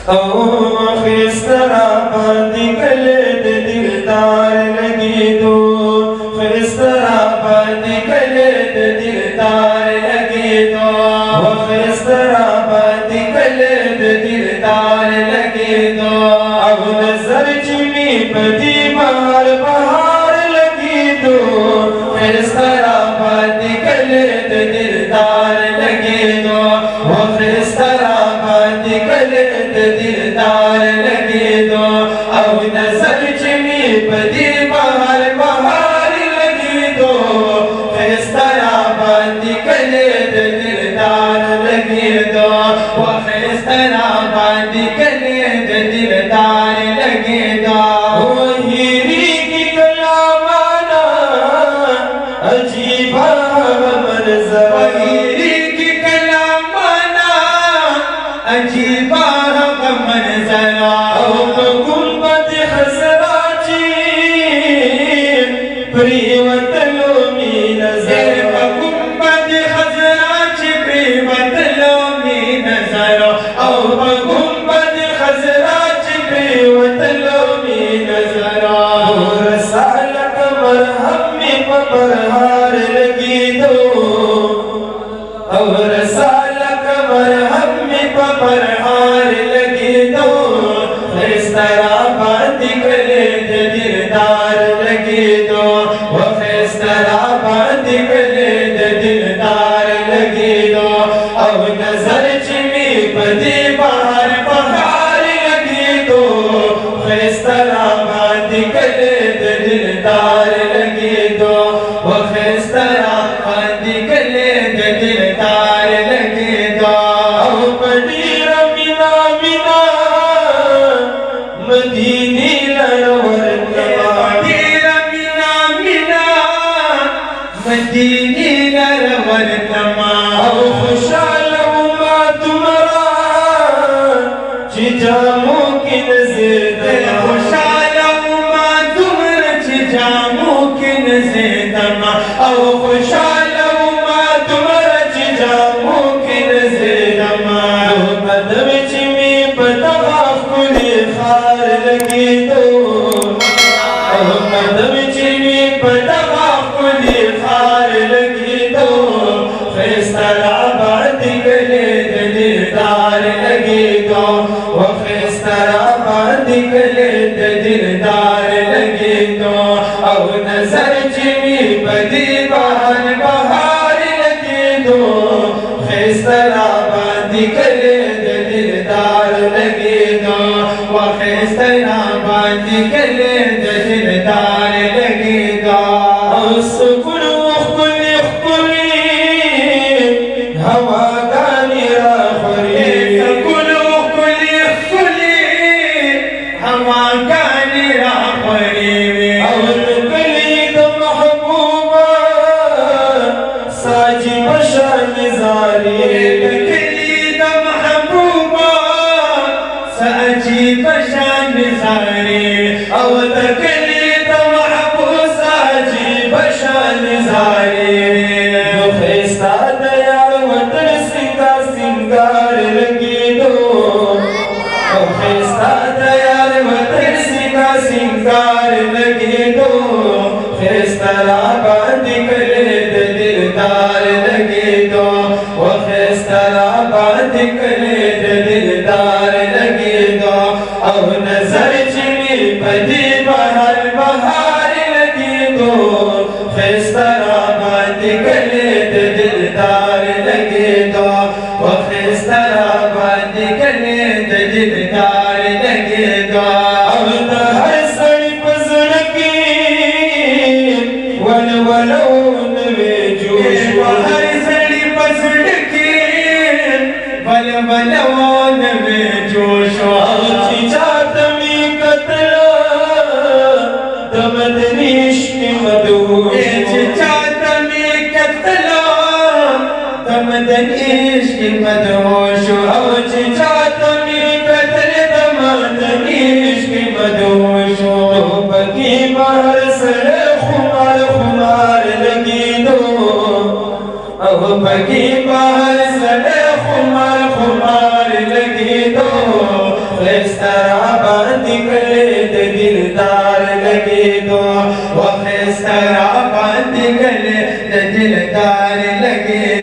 खिस्तरा बाती कले दिलदार लगी तो खिस्तरा बाती कले दिलदार लगी तो खिस्तरा बाती कले दिलदार लगी तो अब नजर चिमी पदी बार बहार लगी तो खिस्तरा बाती कले दिलदार लगी तो खिस्तरा बाती कले दिलदार लगे दो अब नजर चिमी पदी बहार बहार लगी दो खिस्तरा बाती कले दिलदार लगे दो वो खिस्तरा बाती कले दिलदार लगे दो हीरी की कलामाना अजीब मंजर हीरी की कलामाना अजीब मंजरा गुंबद खसराची प्रियवतलो मी नजर गुंबद खसराची प्रियवतलो मी नजर गुंबद खसराची प्रियवतलो मी नजर रसाल कमर हमें पपरहार लगी दो और रसाल कमर हमें पपरहार लगी दो खिस्तरा बाती कले दिलदार लगी दो वो खिस्तरा बाती कले दिलदार लगी दो अब नजर चिमी पदी बहार बहार लगी दो खिस्तरा बाती कले दिलदार लगी दो वो खिस्तरा बाती कले दिलदार लगी दो मदीनी लरवर मदीनी लरवर तमा खुशाल उमा तुम्हारा चिजामो की नज़र खुशाल उमा तुम्हारा चिजामो की नज़र तमा खुशाल उमा तुम्हारा चिजामो की नज़र तमा कदम चिमी पतवाफ कुली खार लगी दो कदम चिमी पतवाफ कुली खार लगी दो खिस्तरा बाती कले दिलदार लगी दो वो खिस्तरा बाती कले दिलदार लगी दो अब नजर चिमी पदी बहार बहार लगी दो खिस्तरा बाती कले दिलदार लगी दो वो खिस्तरा बाती कले दिलदार लगी दो सुकुन खुली खुली हवा गानी राखरी सुकुन खुली खुली हवा गानी राखरी और गली तो महबूबा साजी बशान जारी साजी बशान जारी और गली तो महबूब साजी बशान जारी खिस्ता दयाल वतन सिंगार सिंगार लगी दो खिस्ता दयाल वतन सिंगार सिंगार लगी दो खिस्तरा बाती कले दिलदार लगी दो वो खिस्तरा बाती कले दिलदार लगी दो अब नजर चिमी पदी बहार बहार लगी दो खिस्तरा बाती कले दिलदार लगी दो वो खिस्तरा बाती कले दिलदार लगी दो अब तो हर सड़ी पसंद की वन वलोन में जोश हर सड़ी पसंद की वन वलोन में जोश चातमी कतला दमदनी इश्क मदहोश चातमी कतला दमदनी इश्क मदहोश चातमी कतल दमदनी खिस्तरा बांधिकले दिलदार लगे दो, वो खिस्तरा बांधिकले